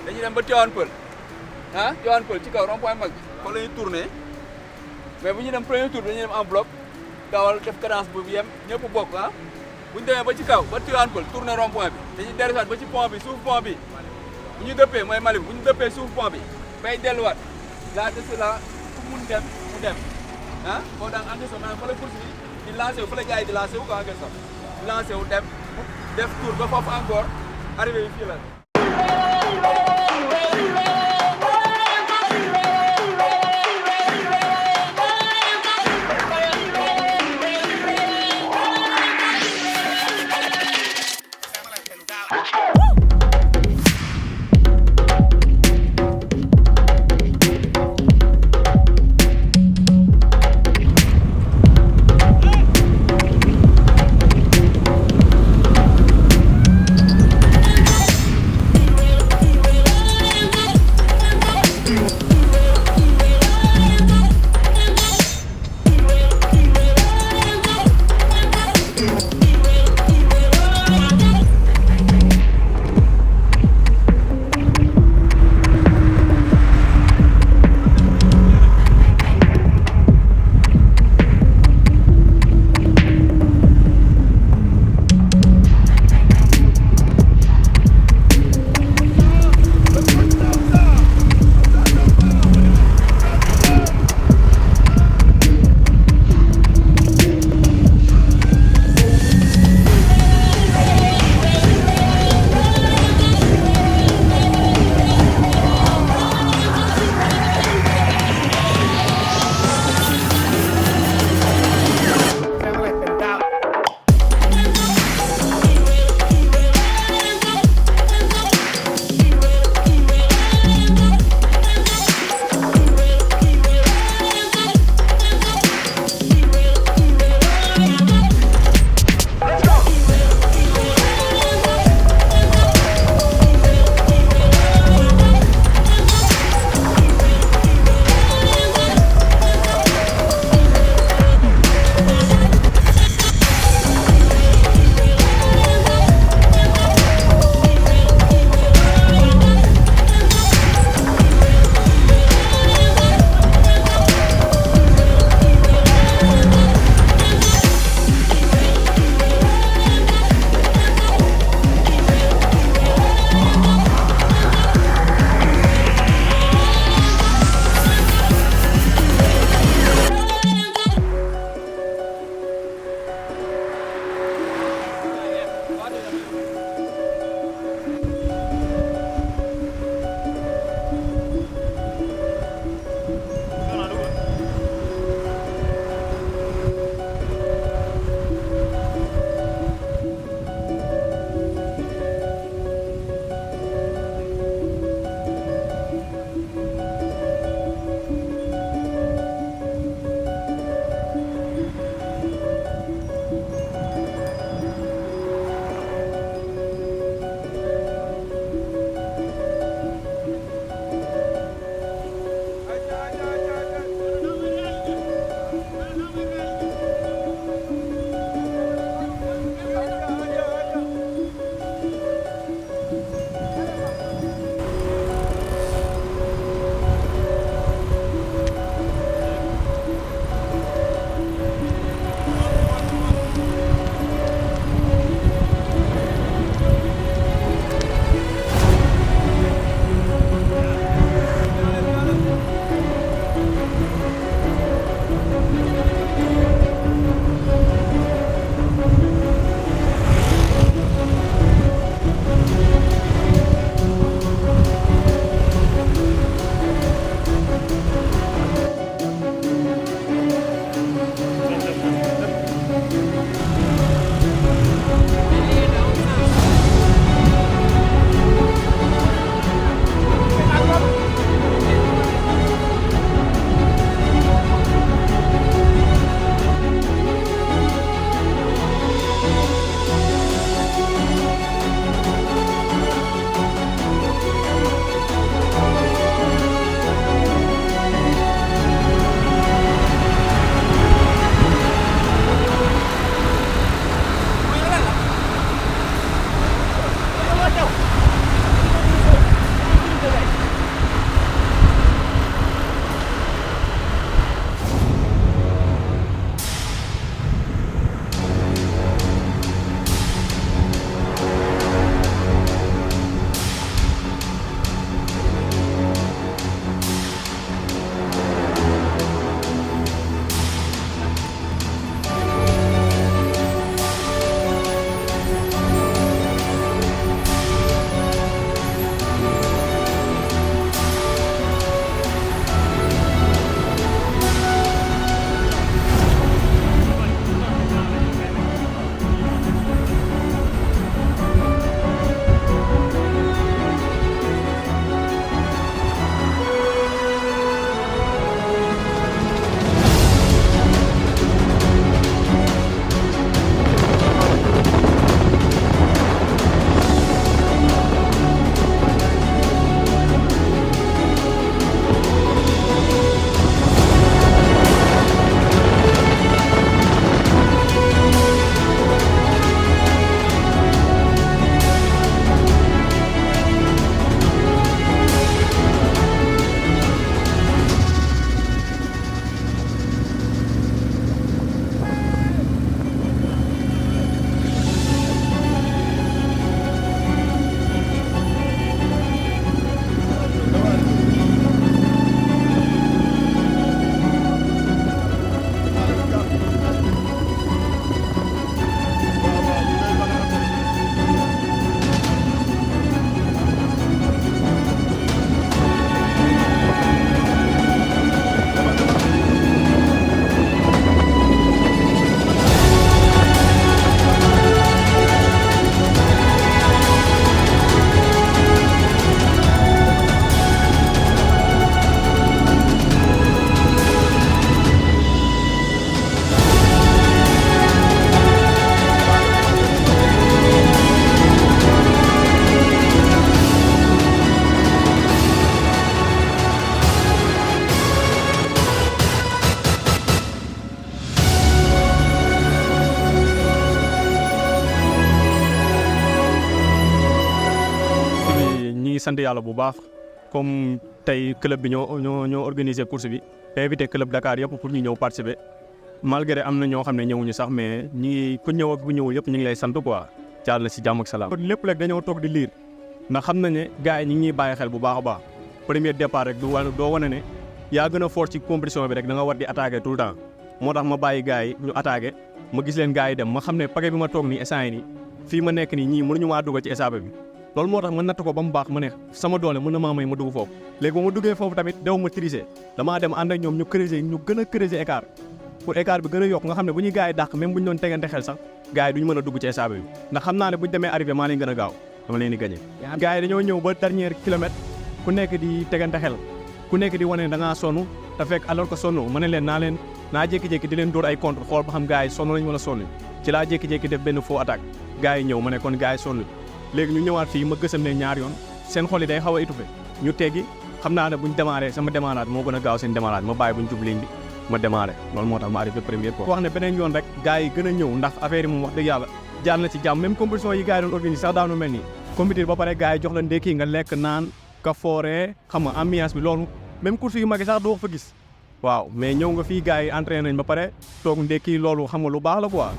dañuy dem ba Tivaouane Peulh ah Tivaouane Peulh ci kaw rond-point mag bi fa la ñuy tourné mais bu ñu dem premier tour dañuy dem en bloc dawal def cadence bu yem ñëpp bokk ah bu ñu demee ba ci kaw ba Tivaouane Peulh tourné rond-point bi dañuy delluwaat ba ci pont bi suuf pont bi bu ñu dëppee mooy Mali bu ñu dëppee suuf pont bi bay delluwaat laa de cela fu mun dem mu dem ah boo daan ante so maanaam fa la course bi di lancé wu fa la gars yi di lancé wu quoi en quelque sorte di lancé wu dem def tour ba foofu encore arrivé bi fii la ngi sant yàlla bu baax comme tey club bi ñoo organiser course bi invité club Dakar yëpp pour ñu ñëw participer malgré am na ñoo xam ne ñëwuñu sax mais ku ñëw ak ku ñëwul yëpp ñu ngi lay sant quoi jaar na si jàmm ak salaam. lépp rek dañoo toog di liir ndax xam na ne gars yi ñu ngi ñuy bàyyi xel bu baax a baax premier départ rek doo wane ne yaa gën a fort ci compétition bi rek da nga war di attaquer tout le temps moo tax ma bàyyi gars yi ñu attaquer ma gis leen gars yi dem ma xam ne paquet bi ma toog nii instant yi nii fii ma nekk nii ñii mënuñu maa dugg ci échappée bi loolu moo tax ma natt ko ba mu baax ma ne sama doole mën na maa may ma dugg foofu léegi ba ma duggee foofu tamit dew ma tricher damaa dem ànd ak ñoom ñu gën a creuser écart pour écart bi gën a yokk nga xam ne bu ñuy gars yi dàq même bu ñu doon tegante xel sax gars yi duñu mën a dugg ci échappée bi ndax xam naa ne bu ñu demee arrivé maa leen gën a gaaw dama leen di gagné gars yi dañoo ñëw ba dernier kilomètre ku nekk di tegante xel ku nekk di wane da ngaa sonn te fekk alors que sonn ma ne leen naa jékki-jékki di leen dóor ay contre xool ba xam gars yi sonn nañ wala sonn ci laa jékki-jékki def benn faux attaque gars yi ñëw ma ne kon gars yi sonn léegi ñu ñëwaat fii ma gësam ne ñaar yoon seen xol yi day xaw a étouffé ñu teggi xam naa ne buñ démarré sama démarrage moo gën a gaaw seen démarrage ma bàyyi buñ jub ligne bi ma démarré loolu moo tax ma arrivé première fois wax ne beneen yoon rek gars yi gën a ñëw ndax affaire yi moom wax dëgg yàlla jaar na ci jàmm même compétition yi gars yi doon organiser sax daanu mel nii compétir ba pare gars yi jox la ndékki nga lekk naan ka fooree xam nga ambiance bi loolu même course yu mag yi sax doo fa gis waaw mais ñëw nga fii gars yi entraîné nañ ba pare toog ndékki loolu xam nga lu baax la quoi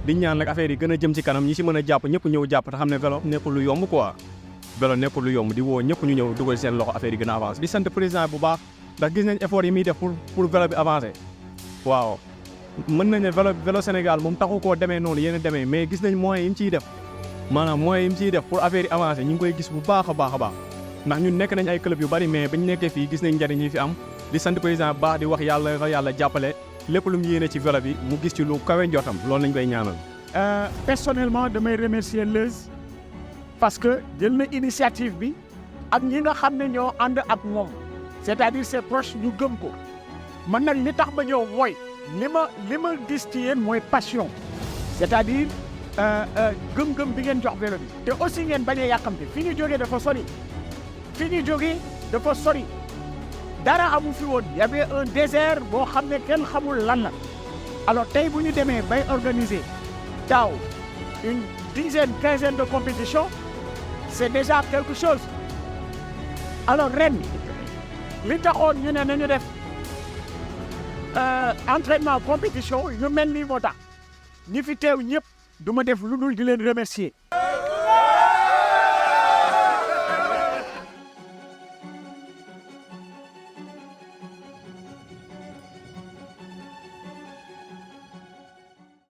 di ñaan nag affaire yi gën a jëm ci kanam ñi si mën a jàpp ñëpp ñëw jàpp te xam ne vélo nekkul lu yomb quoi vélo nekkul lu yomb di woo ñëpp ñu ñëw dugal seen loxo affaire yi gën a avancé di sant président bu baax ndax gis nañ effort yi muy def pour vélo bi avancé waaw mën nañ ne vélo Sénégal moom taxu koo demee noonu yéen a demee mais gis nañ moyens yi mu ciy def maanaam moyens yi mu ciy def pour affaire yi avancé ñu ngi koy gis bu baax a baax a baax ndax ñun nekk nañ ay club yu bari mais bañ nekkee fii gis nañ njariñ yi fi am di sant président bu baax di wax yàlla jàppale lépp lu mu yéene ci vélo bi mu gis ci lu kawe njortam loolu lañ koy ñaanal. Personnellement damay remercier leyze parce que jël na initiative bi ak ñi nga xam ne ñoo ànd ak moom c'est-à-dire ses proches ñu gëm ko man nag li tax ba ñëw mooy li ma gis ci yéen mooy passion c'est-à-dire gëm-gëm bi ngeen jox vélo bi te aussi ngeen bañ a yàkkamte fi ñu jógee dafa sori dara amu fi woon y avait un désert boo xam ne kenn xamul lan la alors tey bu ñu demee bay organiser daaw une quinzaine de compétitions c'est déjà quelque chose alors ren li taxoon ñu ne nañu def entraînement compétition yu mel nii moo tax ñi fi teew ñëpp du ma def lu dul di leen remercier